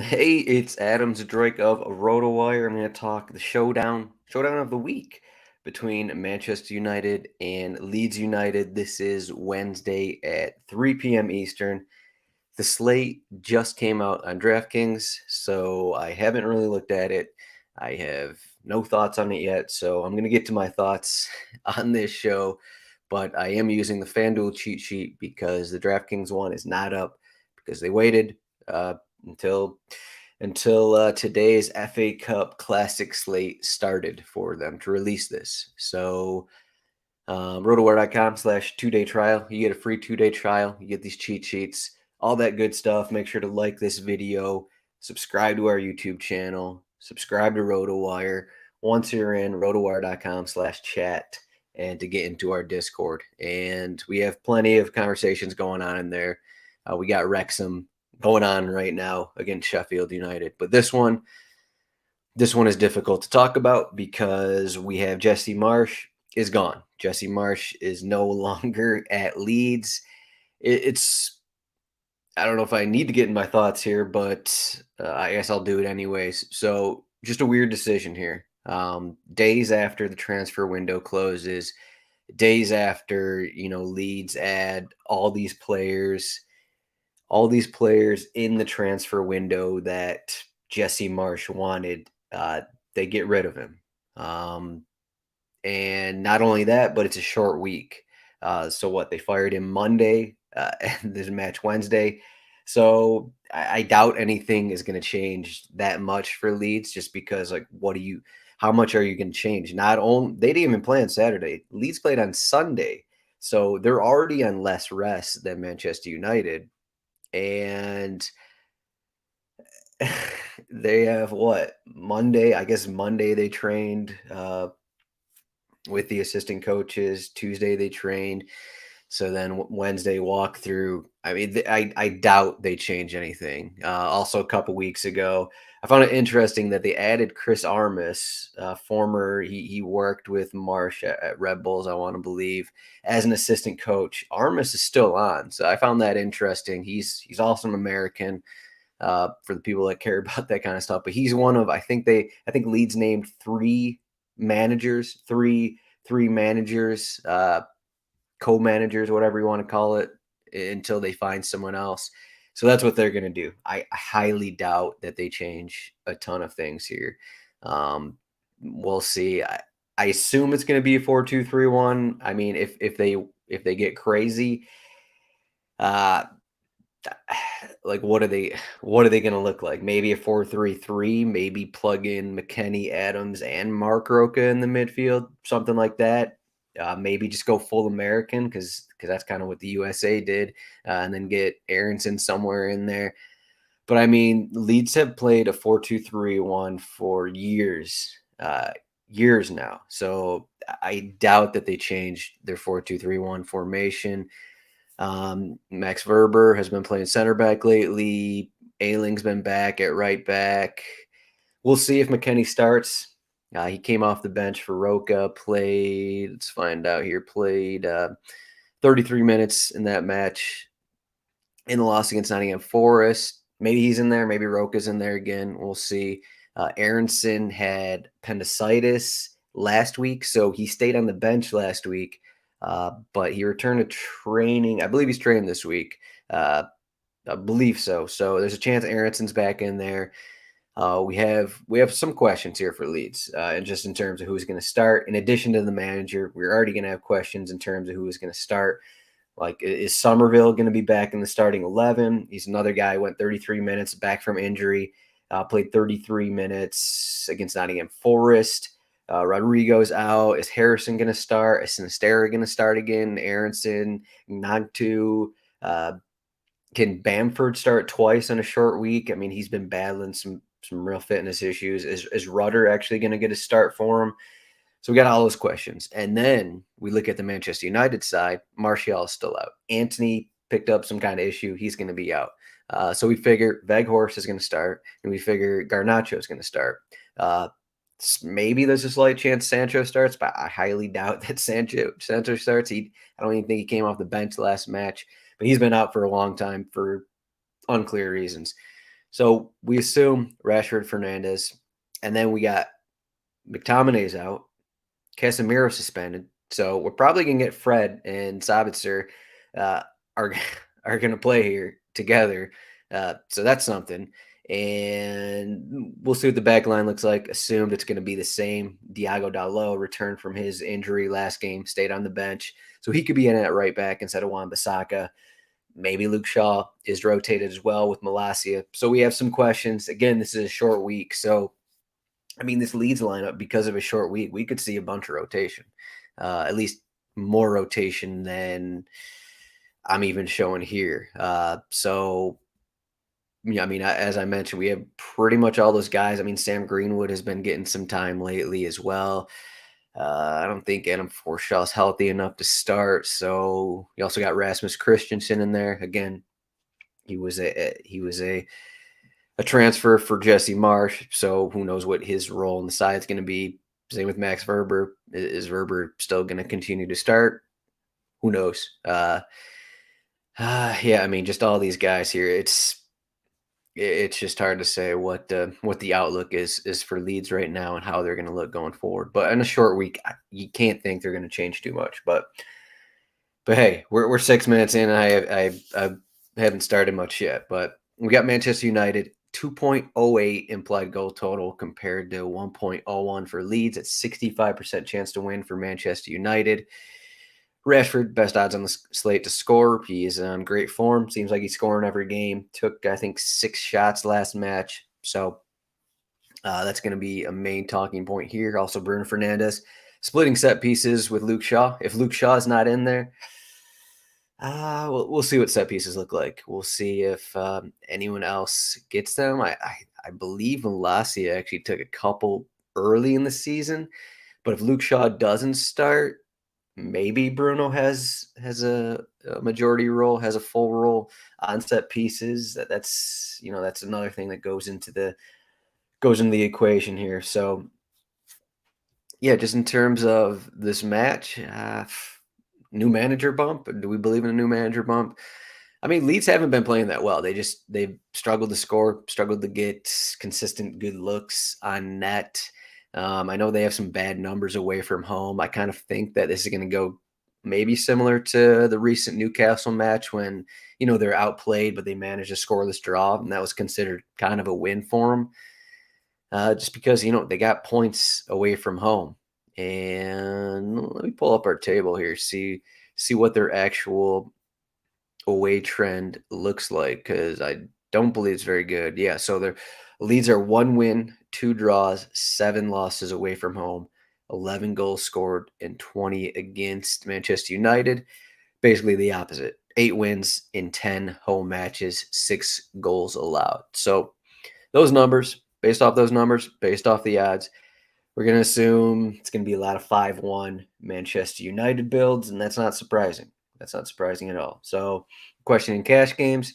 Hey, it's Adam Zdroik of RotoWire. I'm going to talk the showdown of the week between Manchester United and Leeds United. This is Wednesday at 3 p.m. Eastern. The slate just came out on DraftKings, so I haven't really looked at it. I have no thoughts on it yet, so I'm going to get to my thoughts on this show. But I am using the FanDuel cheat sheet because the DraftKings one is not up because they waited uh, until today's FA Cup Classic slate started for them to release this. So rotowire.com/2-day trial. You get a free 2-day trial. You get these cheat sheets, all that good stuff. Make sure to like this video, subscribe to our YouTube channel, subscribe to RotoWire. Once you're in, rotowire.com/chat, and to get into our Discord. And we have plenty of conversations going on in there. We got Wrexham going on right now against Sheffield United. But this one is difficult to talk about because we have Jesse Marsch is gone. Jesse Marsch is no longer at Leeds. It's I don't know if I need to get in my thoughts here, but I guess I'll do it anyways. So just a weird decision here. Days after the transfer window closes, days after Leeds add all these players in the transfer window that Jesse Marsch wanted, they get rid of him. And not only that, but it's a short week. So what? They fired him Monday, and there's a match Wednesday. So I doubt anything is going to change that much for Leeds, just because how much are you going to change? Not only they didn't even play on Saturday. Leeds played on Sunday, so they're already on less rest than Manchester United, and they have what Monday? I guess Monday they trained with the assistant coaches. Tuesday they trained. So then Wednesday walkthrough. I mean, I doubt they change anything. Also, a couple weeks ago, I found it interesting that they added Chris Armas, he worked with Marsh at Red Bulls, I want to believe, as an assistant coach. Armas is still on, so I found that interesting. He's also an American. For the people that care about that kind of stuff, but he's one of I think Leeds named three managers, three managers, co-managers, whatever you want to call it, until they find someone else. So that's what they're going to do. I highly doubt that they change a ton of things here. We'll see. I assume it's going to be a 4-2-3-1. I mean, if they get crazy, uh, like what are they going to look like? Maybe a 4-3-3. Maybe plug in McKennie, Adams, and Mark Roca in the midfield, something like that. Maybe just go full American because that's kind of what the USA did, and then get Aronson somewhere in there. But I mean, Leeds have played a 4-2-3-1 for years now. So I doubt that they changed their 4-2-3-1 formation. Max Verber has been playing center back lately. Ayling's been back at right back. We'll see if McKennie starts. He came off the bench for Roca, let's find out here, played 33 minutes in that match in the loss against Nottingham Forest. Maybe he's in there. Maybe Roca's in there again. We'll see. Aronson had appendicitis last week, so he stayed on the bench last week. But he returned to training. I believe he's training this week. I believe so. So there's a chance Aronson's back in there. We have some questions here for Leeds, and just in terms of who's going to start. In addition to the manager, we're already going to have questions in terms of who is going to start. Like, is Somerville going to be back in the starting 11? He's another guy who went 33 minutes back from injury, played 33 minutes against Nottingham Forest. Rodrigo's out. Is Harrison going to start? Is Sinisterra going to start again? Aronson, Nagtu. Can Bamford start twice in a short week? I mean, he's been battling some real fitness issues. Is Rudder actually going to get a start for him? So we got all those questions. And then we look at the Manchester United side. Martial is still out. Anthony picked up some kind of issue. He's going to be out. So we figure Veghorst is going to start, and we figure Garnacho is going to start. Maybe there's a slight chance Sancho starts, but I highly doubt that Sancho starts. I don't even think he came off the bench last match, but he's been out for a long time for unclear reasons. So we assume Rashford, Fernandes, and then we got McTominay's out, Casemiro suspended. So we're probably gonna get Fred and Sabitzer uh, are are gonna play here together. So that's something. And we'll see what the back line looks like. Assumed it's going to be the same. Diogo Dalot returned from his injury last game, stayed on the bench. So he could be in at right back instead of Wan-Bissaka. Maybe Luke Shaw is rotated as well with Malacia. So we have some questions. Again, this is a short week. So, I mean, this Leeds lineup, because of a short week, we could see a bunch of rotation, at least more rotation than I'm even showing here. So, yeah, I mean, as I mentioned, we have pretty much all those guys. I mean, Sam Greenwood has been getting some time lately as well. I don't think Adam Forshaw is healthy enough to start. So you also got Rasmus Christensen in there. Again, he was a transfer for Jesse Marsch. So who knows what his role in the side is going to be. Same with Max Verber. Is Verber still going to continue to start? Who knows? Yeah, I mean, just all these guys here. It's just hard to say what the outlook is for Leeds right now and how they're going to look going forward. But in a short week, you can't think they're going to change too much. But hey, we're 6 minutes in. And I haven't started much yet. But we got Manchester United 2.08 implied goal total compared to 1.01 for Leeds. At 65% chance to win for Manchester United. Rashford, best odds on the slate to score. He is on great form. Seems like he's scoring every game. Took, I think, 6 shots last match. So that's going to be a main talking point here. Also, Bruno Fernandes splitting set pieces with Luke Shaw. If Luke Shaw is not in there, we'll see what set pieces look like. We'll see if anyone else gets them. I believe Malacia actually took a couple early in the season. But if Luke Shaw doesn't start, maybe Bruno has a majority role, has a full role on set pieces. That's another thing that goes into the equation here. So yeah, just in terms of this match, new manager bump. Do we believe in a new manager bump? I mean, Leeds haven't been playing that well. They've struggled to score, struggled to get consistent good looks on net. I know they have some bad numbers away from home. I kind of think that this is going to go maybe similar to the recent Newcastle match when they're outplayed, but they managed a scoreless draw, and that was considered kind of a win for them. Just because they got points away from home. And let me pull up our table here, see what their actual away trend looks like, because I don't believe it's very good. Yeah, so their Leads are 1 win, 2 draws, 7 losses away from home, 11 goals scored, and 20 against Manchester United. Basically the opposite. 8 wins in 10 home matches, 6 goals allowed. So those numbers, based off the odds, we're going to assume it's going to be a lot of 5-1 Manchester United builds, and that's not surprising. That's not surprising at all. So, question in cash games,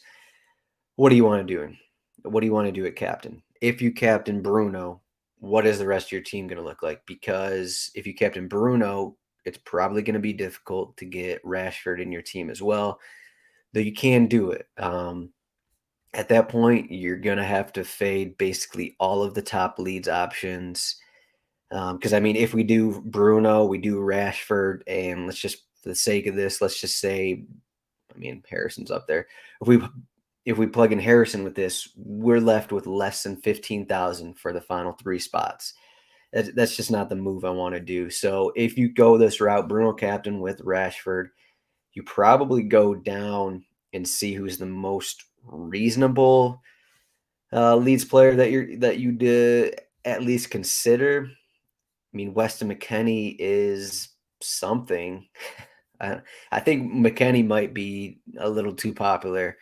what do you want to do? What do you want to do at captain? If you captain Bruno, what is the rest of your team going to look like? Because if you captain Bruno, it's probably going to be difficult to get Rashford in your team as well, though you can do it. At that point, you're going to have to fade basically all of the top Leeds options. Because, I mean, if we do Bruno, we do Rashford, and let's just, for the sake of this, let's just say, I mean, Harrison's up there. If we plug in Harrison with this, we're left with less than 15,000 for the final 3 spots. That's just not the move I want to do. So if you go this route, Bruno captain with Rashford, you probably go down and see who's the most reasonable Leeds player that you did at least consider. I mean, Weston McKennie is something. I think McKennie might be a little too popular,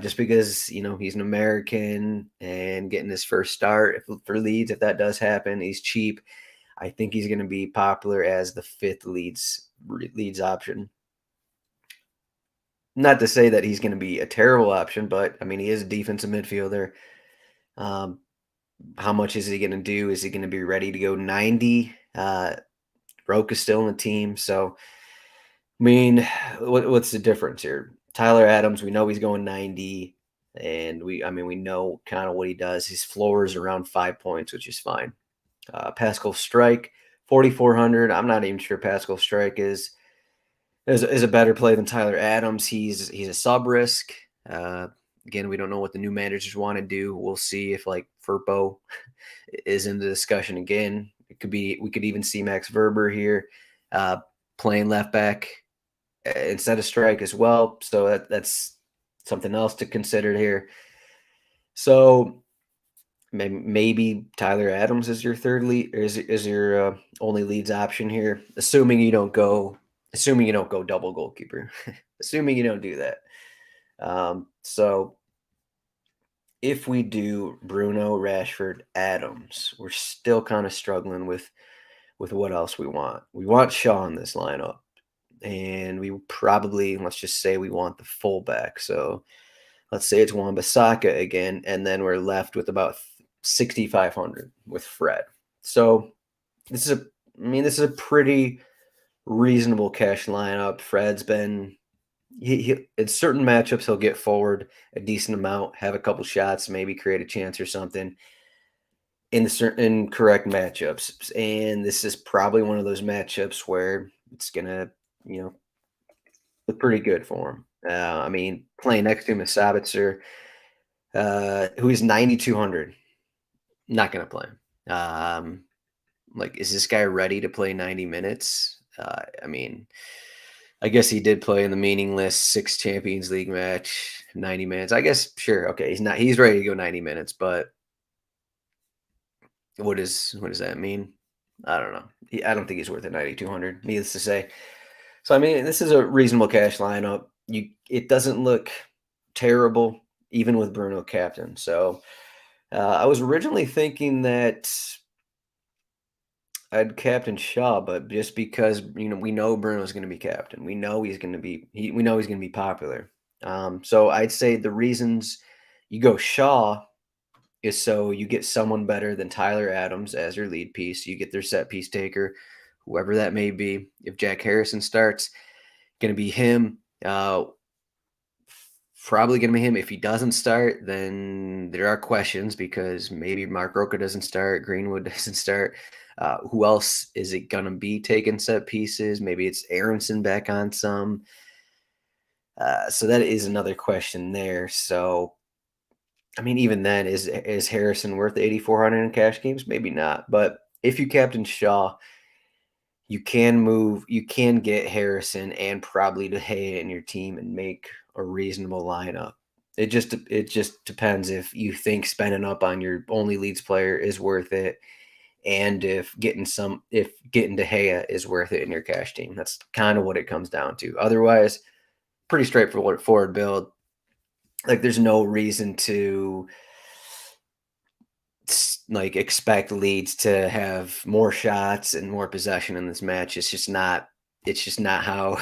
just because he's an American and getting his first start for Leeds. If that does happen, he's cheap. I think he's going to be popular as the 5th Leeds option. Not to say that he's going to be a terrible option, but I mean, he is a defensive midfielder. How much is he going to do? Is he going to be ready to go 90? Roke is still in the team. So, I mean, what's the difference here? Tyler Adams, we know he's going 90. and we know kind of what he does. His floor is around 5 points, which is fine. Pascal Strike, 4,400. I'm not even sure Pascal Strike is a better play than Tyler Adams. He's a sub risk. Again, we don't know what the new managers want to do. We'll see if like Firpo is in the discussion again. We could even see Max Verber here playing left back instead of Strike as well. So that's something else to consider here. So maybe Tyler Adams is your third lead, or is your only Leeds option here, assuming you don't go double goalkeeper, assuming you don't do that. So if we do Bruno, Rashford, Adams, we're still kind of struggling with what else we want. We want Shaw in this lineup, and we probably, let's just say we want the fullback. So let's say it's Wan-Bissaka again, and then we're left with about 6,500 with Fred. So this is a pretty reasonable cash lineup. Fred's been he in certain matchups he'll get forward a decent amount, have a couple shots, maybe create a chance or something in the certain correct matchups. And this is probably one of those matchups where it's gonna, look pretty good for him. Playing next to him is Sabitzer, who is 9,200. Not gonna play him. Is this guy ready to play 90 minutes? I guess he did play in the meaningless 6 Champions League match, 90 minutes. I guess, sure, okay, he's ready to go 90 minutes, but what does that mean? I don't know. I don't think he's worth it 9,200, needless to say. So this is a reasonable cash lineup. It doesn't look terrible, even with Bruno captain. So I was originally thinking that I'd captain Shaw, but just because we know Bruno's going to be captain, we know he's going to be popular. So I'd say the reasons you go Shaw is so you get someone better than Tyler Adams as your lead piece. You get their set piece taker, whoever that may be. If Jack Harrison starts, going to be him. Probably going to be him. If he doesn't start, then there are questions because maybe Mark Roca doesn't start, Greenwood doesn't start. Who else is it going to be taking set pieces? Maybe it's Aronson back on some. So that is another question there. So, even then, is Harrison worth 8,400 in cash games? Maybe not. But if you captain Shaw, you can get Harrison and probably De Gea in your team and make a reasonable lineup. It just depends if you think spending up on your only Leeds player is worth it, and if getting De Gea is worth it in your cash team. That's kind of what it comes down to. Otherwise, pretty straightforward build. There's no reason to expect Leeds to have more shots and more possession in this match. It's just not how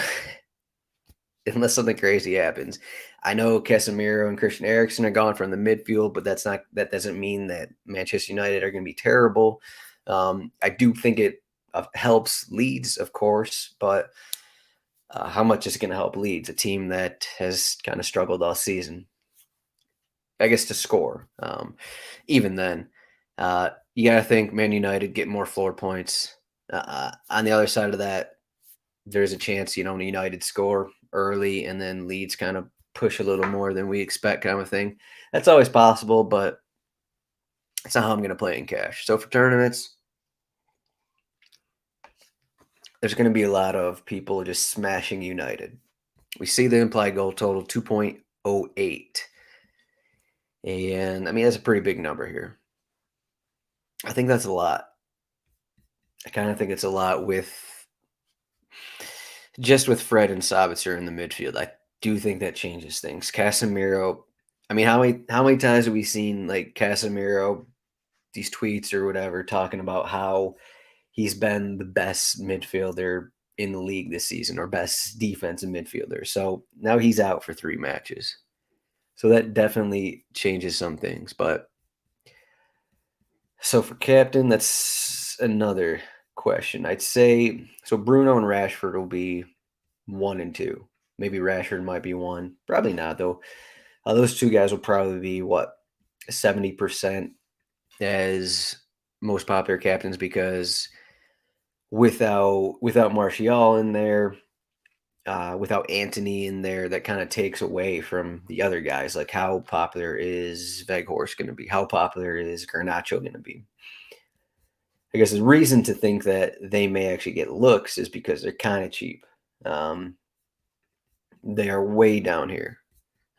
unless something crazy happens. I know Casemiro and Christian Eriksen are gone from the midfield, but that doesn't mean that Manchester United are going to be terrible. I do think it helps Leeds, of course, but how much is it going to help Leeds, a team that has kind of struggled all season? I guess to score. Even then, you got to think Man United get more floor points. On the other side of that, there's a chance, United score early and then Leeds kind of push a little more than we expect kind of thing. That's always possible, but it's not how I'm going to play in cash. So for tournaments, there's going to be a lot of people just smashing United. We see the implied goal total 2.08. And that's a pretty big number here. I think that's a lot. I kind of think it's a lot with Fred and Sabitzer in the midfield. I do think that changes things. Casemiro, how many times have we seen Casemiro, these tweets or whatever, talking about how he's been the best midfielder in the league this season or best defensive midfielder. So now he's out for 3 matches. So that definitely changes some things. But so for captain, that's another question. I'd say so Bruno and Rashford will be 1 and 2. Maybe Rashford might be 1. Probably not, though. Those two guys will probably be what 70% as most popular captains because without Martial in there, without Anthony in there, that kind of takes away from the other guys. Like how popular is Veghorst going to be? How popular is Garnacho going to be? I guess the reason to think that they may actually get looks is because they're kind of cheap. They are way down here.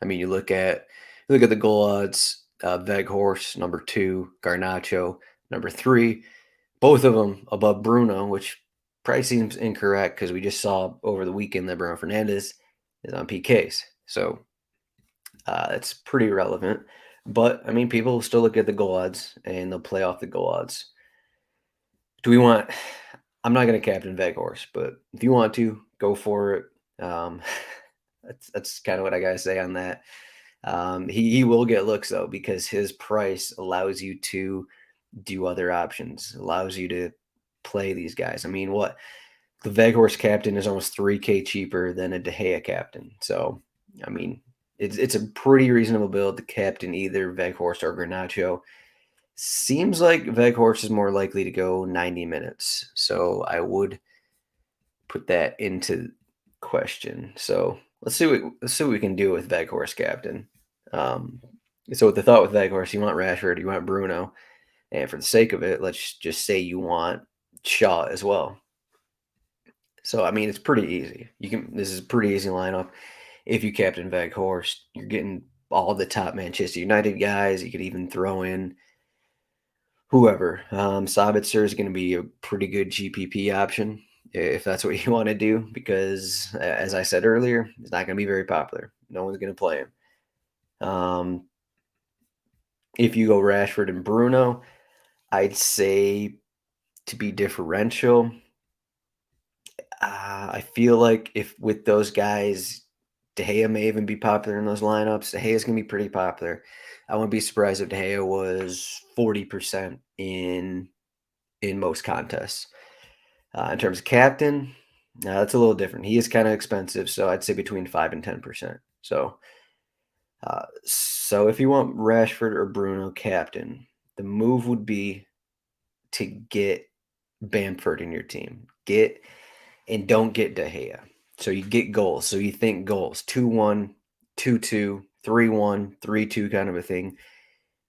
I mean, you look at the goal odds. Veghorst number 2, Garnacho number 3, both of them above Bruno, which probably seems incorrect because we just saw over the weekend that Bruno Fernandes is on PKs. So it's pretty relevant. But I mean, people still look at the goal odds and they'll play off the goal odds. Do we want? I'm not going to captain Veghorst, but if you want to, go for it. That's kind of what I got to say on that. He will get looks though because his price allows you to do other options, allows you to play these guys. I mean, what the Veghorst captain is almost 3K cheaper than a De Gea captain. So, I mean, it's a pretty reasonable build to captain either Veghorst or Garnacho. Seems like Veghorst is more likely to go 90 minutes. So I would put that into question. So let's see what we can do with Veghorst captain. So with the thought with Veghorst, you want Rashford, you want Bruno, and for the sake of it, let's just say you want Shaw as well. So I mean, it's pretty easy. This is a pretty easy lineup. If you captain Veghorst, you're getting all the top Manchester United guys. You could even throw in whoever. Sabitzer is going to be a pretty good GPP option if that's what you want to do, because as I said earlier, it's not going to be very popular. No one's going to play him. If you go Rashford and Bruno, I'd say to be differential, I feel like if with those guys, De Gea may even be popular in those lineups. De Gea is going to be pretty popular. I wouldn't be surprised if De Gea was 40% in most contests. In terms of captain, that's a little different. He is kind of expensive, so I'd say between 5 and 10%. So if you want Rashford or Bruno captain, the move would be to get Bamford in your team. Don't get De Gea. So you get goals. So you think goals 2-1, 2-2, 3-1, 3-2 kind of a thing.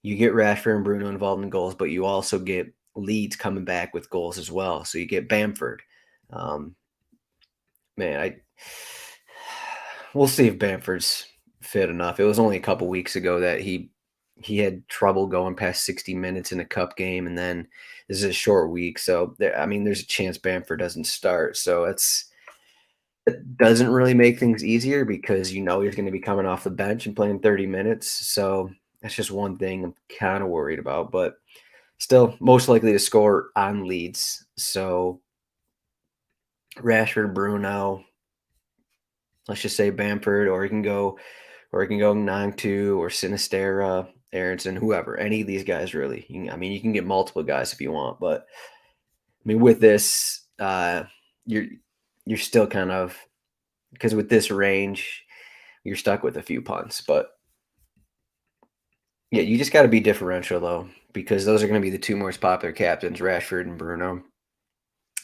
You get Rashford and Bruno involved in goals, but you also get Leeds coming back with goals as well. So you get Bamford. We'll see if Bamford's fit enough. It was only a couple weeks ago that he had trouble going past 60 minutes in a cup game, and then this is a short week. So there's a chance Bamford doesn't start. So it doesn't really make things easier because he's going to be coming off the bench and playing 30 minutes. So that's just one thing I'm kind of worried about, but still most likely to score on Leeds. So Rashford, Bruno, let's just say Bamford, or he can go 9-2 or Sinistera, Aronson, whoever, any of these guys really. You can get multiple guys if you want, but with this, you're still kind of, because with this range, you're stuck with a few punts. But yeah, you just got to be differential though, because those are going to be the two most popular captains, Rashford and Bruno.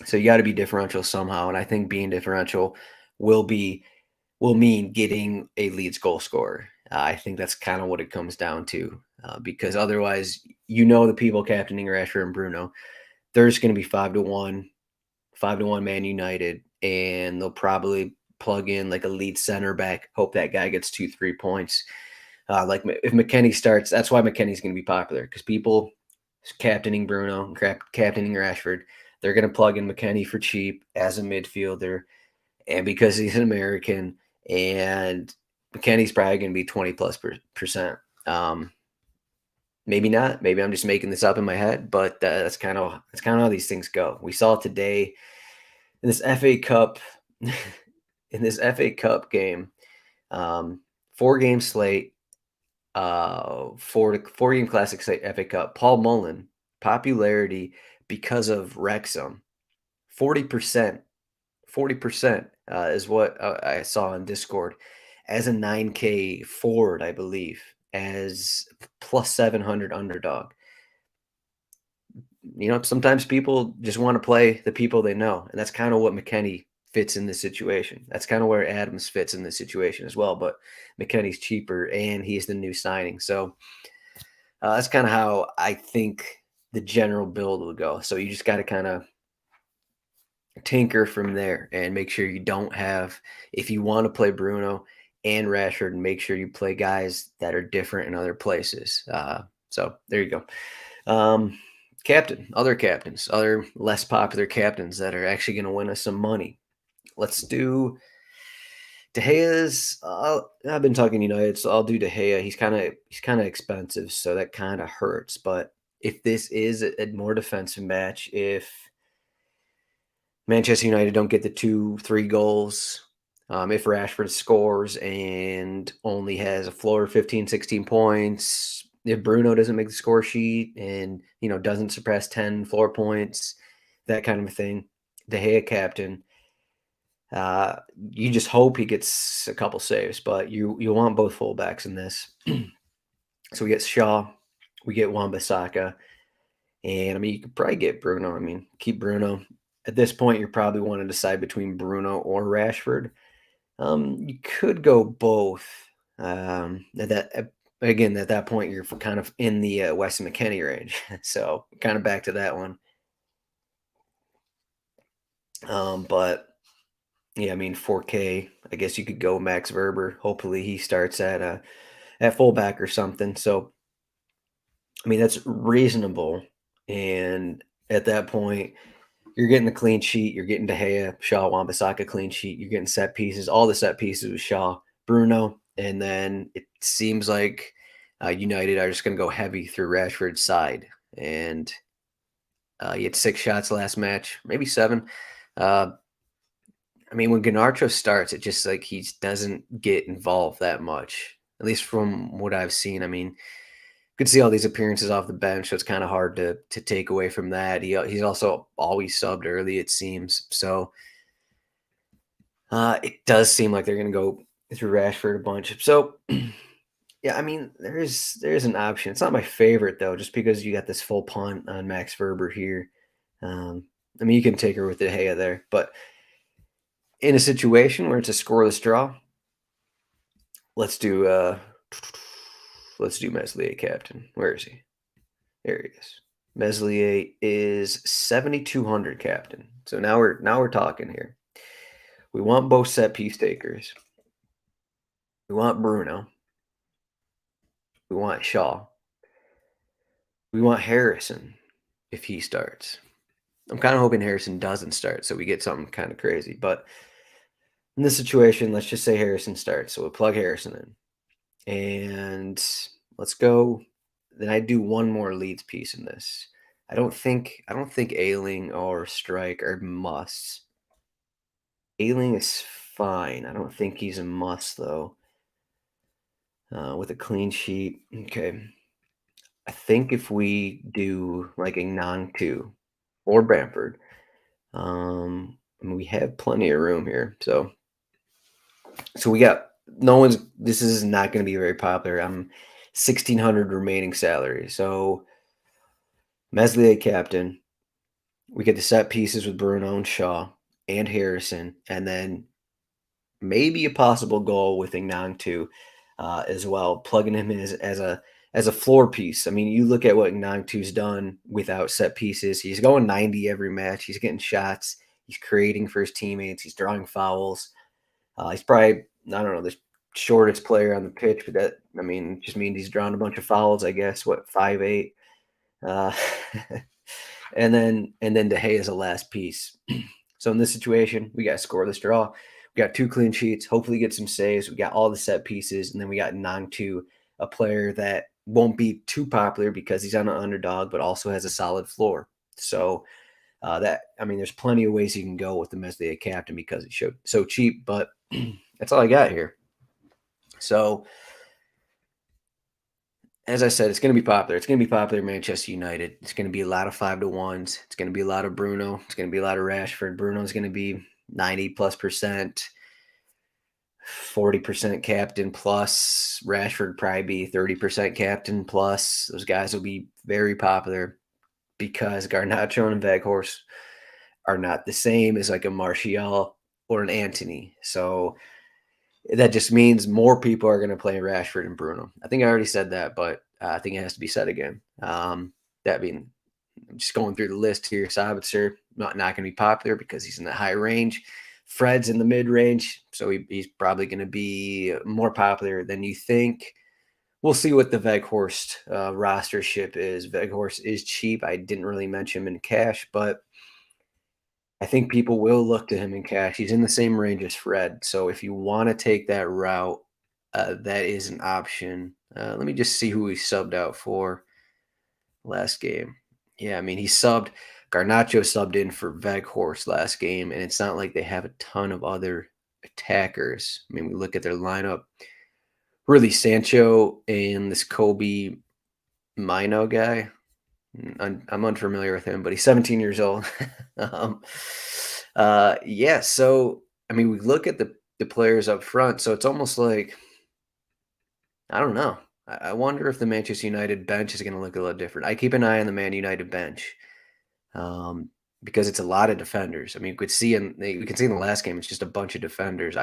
So you got to be differential somehow, and I think being differential will mean getting a Leeds goal scorer. I think that's kind of what it comes down to, because otherwise, the people captaining Rashford and Bruno, they're just going to be 5-1 Man United, and they'll probably plug in like a lead center back, hope that guy gets 2-3 points. Like if McKennie starts, that's why McKennie's going to be popular, because people captaining Bruno, captaining Rashford, they're going to plug in McKennie for cheap as a midfielder, and because he's an American, and McKennie's probably going to be 20+%. Maybe not. Maybe I'm just making this up in my head, but that's kind of how these things go. We saw today in this FA Cup, game, 4-game slate, 4-game classic slate FA Cup. Paul Mullen popularity because of Wrexham, 40%. 40% is what I saw on Discord. as a 9K forward, I believe, as plus 700 underdog. Sometimes people just want to play the people they know, and that's kind of what McKennie fits in this situation. That's kind of where Adams fits in this situation as well. But McKennie's cheaper, and he's the new signing, so that's kind of how I think the general build will go. So you just got to kind of tinker from there and make sure you don't have, if you want to play Bruno and Rashford, make sure you play guys that are different in other places. So there you go. Other captains, other less popular captains that are actually going to win us some money. Let's do De Gea's. I've been talking United, so I'll do De Gea. He's kind of expensive, so that kind of hurts. But if this is a more defensive match, if Manchester United don't get the 2-3 goals, if Rashford scores and only has a floor of 15, 16 points, if Bruno doesn't make the score sheet and doesn't surpass 10 floor points, that kind of a thing, De Gea captain. You just hope he gets a couple saves, but you want both fullbacks in this. So we get Shaw, we get Wan-Bissaka, and you could probably get Bruno. Keep Bruno. At this point, you're probably want to decide between Bruno or Rashford. You could go both. At that point, you're kind of in the Weston McKennie range. So kind of back to that one. But yeah, 4K. I guess you could go Max Verber. Hopefully, he starts at fullback or something. So, that's reasonable. And at that point, you're getting the clean sheet. You're getting De Gea, Shaw, Wan-Bissaka clean sheet. You're getting set pieces. All the set pieces with Shaw, Bruno. And then it seems like United are just going to go heavy through Rashford's side. And he had 6 shots last match, maybe 7. When Garnacho starts, it just like he doesn't get involved that much, at least from what I've seen. You could see all these appearances off the bench, so it's kind of hard to take away from that. He's also always subbed early, it seems. So it does seem like they're going to go through Rashford a bunch. So yeah, there's an option. It's not my favorite though, just because you got this full punt on Max Verber here. You can take her with De Gea there, but in a situation where it's a scoreless draw, let's do Meslier captain. Where is he? There he is. Meslier is 7,200 captain. So now we're talking here. We want both set piece takers. We want Bruno. We want Shaw. We want Harrison if he starts. I'm kind of hoping Harrison doesn't start, so we get something kind of crazy. But in this situation, let's just say Harrison starts. So we'll plug Harrison in. And let's go. Then I do one more Leeds piece in this. I don't think Ayling or Zdroik are musts. Ayling is fine. I don't think he's a must though. With a clean sheet. Okay. I think if we do like a non-2 or Bamford, we have plenty of room here. So we got this is not going to be very popular. I'm 1,600 remaining salary. So Meslier captain. We get the set pieces with Bruno and Shaw and Harrison, and then maybe a possible goal with Ignang as well, plugging him in as a floor piece. You look at what Ignang done without set pieces. He's going 90 every match. He's getting shots. He's creating for his teammates. He's drawing fouls. He's probably, I don't know, the shortest player on the pitch, but that, just means he's drawing a bunch of fouls, I guess. 5'8". And then De Gea is a last piece. So in this situation, we got to scoreless draw. We got 2 clean sheets. Hopefully get some saves. We got all the set pieces, and then we got Ignang, a player that won't be too popular because he's on an underdog, but also has a solid floor. So there's plenty of ways you can go with the Meslier captain because it's so cheap, but that's all I got here. So as I said, it's going to be popular. It's going to be popular in Manchester United. It's going to be a lot of 5-1s. It's going to be a lot of Bruno. It's going to be a lot of Rashford. Bruno's going to be 90+%. 40% captain plus. Rashford probably be 30% captain plus. Those guys will be very popular because Garnacho and Veghorst are not the same as like a Martial or an Antony. So that just means more people are going to play Rashford and Bruno. I think I already said that, but I think it has to be said again. That being, just going through the list here, Sabitzer not going to be popular because he's in the high range. Fred's in the mid range, so he's probably going to be more popular than you think. We'll see what the Veghorst rostership is. Veghorst is cheap. I didn't really mention him in cash, but I think people will look to him in cash. He's in the same range as Fred. So if you want to take that route, that is an option. Let me just see who he subbed out for last game. Yeah, I mean, Garnacho subbed in for Veghorst last game, and it's not like they have a ton of other attackers. I mean, we look at their lineup. Really, Sancho and this Kobe Mino guy. I'm unfamiliar with him, but he's 17 years old. Yeah, so I mean, we look at the players up front, so it's almost like I don't know. I wonder if the Manchester United bench is going to look a little different. I keep an eye on the Man United bench because it's a lot of defenders. I mean, we can see in the last game, it's just a bunch of defenders.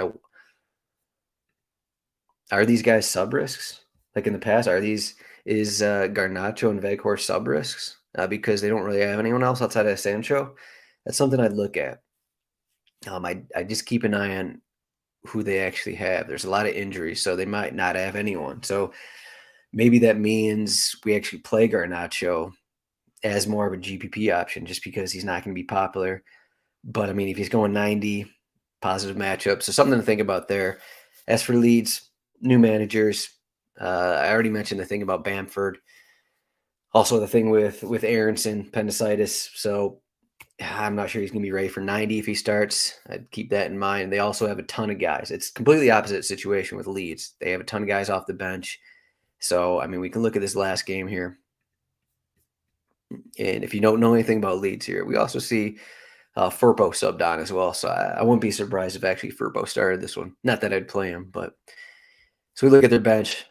Are these guys sub risks? Like in the past, is Garnacho and Veghorst sub risks because they don't really have anyone else outside of Sancho? That's something I'd look at. I just keep an eye on who they actually have. There's a lot of injuries, so they might not have anyone. So maybe that means we actually play Garnacho as more of a GPP option just because he's not going to be popular. But I mean, if he's going 90, positive matchup. So something to think about there. As for Leeds, new managers, I already mentioned the thing about Bamford. Also the thing with Aronson, appendicitis. So I'm not sure he's going to be ready for 90 if he starts. I'd keep that in mind. They also have a ton of guys. It's completely opposite situation with Leeds. They have a ton of guys off the bench. So, I mean, we can look at this last game here. And if you don't know anything about Leeds here, we also see Firpo subbed on as well. So I wouldn't be surprised if actually Firpo started this one. Not that I'd play him, but so we look at their bench.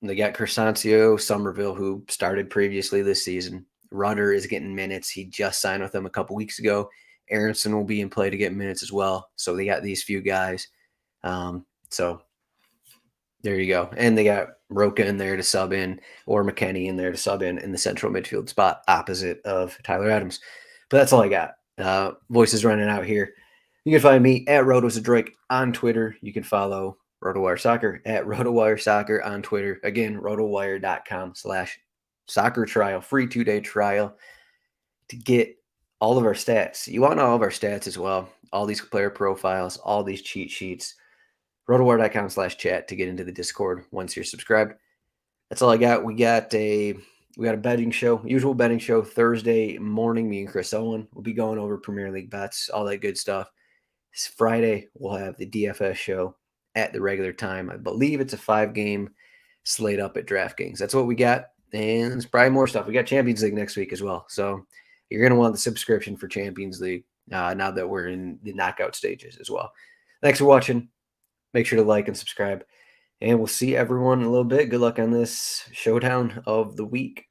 They got Crescencio, Somerville, who started previously this season. Rudder is getting minutes. He just signed with them a couple weeks ago. Aronson will be in play to get minutes as well. So they got these few guys. So there you go. And they got Roca in there to sub in, or McKennie in there to sub in the central midfield spot opposite of Tyler Adams. But that's all I got. Voice is running out here. You can find me at Zdroik on Twitter. You can follow RotoWire Soccer at RotoWire Soccer on Twitter. Again, rotowire.com/soccer trial, free 2-day trial to get all of our stats. You want all of our stats as well. All these player profiles, all these cheat sheets. rotowire.com/chat to get into the Discord once you're subscribed. That's all I got. We got a betting show, usual betting show Thursday morning. Me and Chris Owen will be going over Premier League bets, all that good stuff. It's Friday, we'll have the DFS show at the regular time. I believe it's a 5-game slate up at DraftKings. That's what we got. And there's probably more stuff. We got Champions League next week as well. So you're going to want the subscription for Champions League now that we're in the knockout stages as well. Thanks for watching. Make sure to like and subscribe. And we'll see everyone in a little bit. Good luck on this showdown of the week.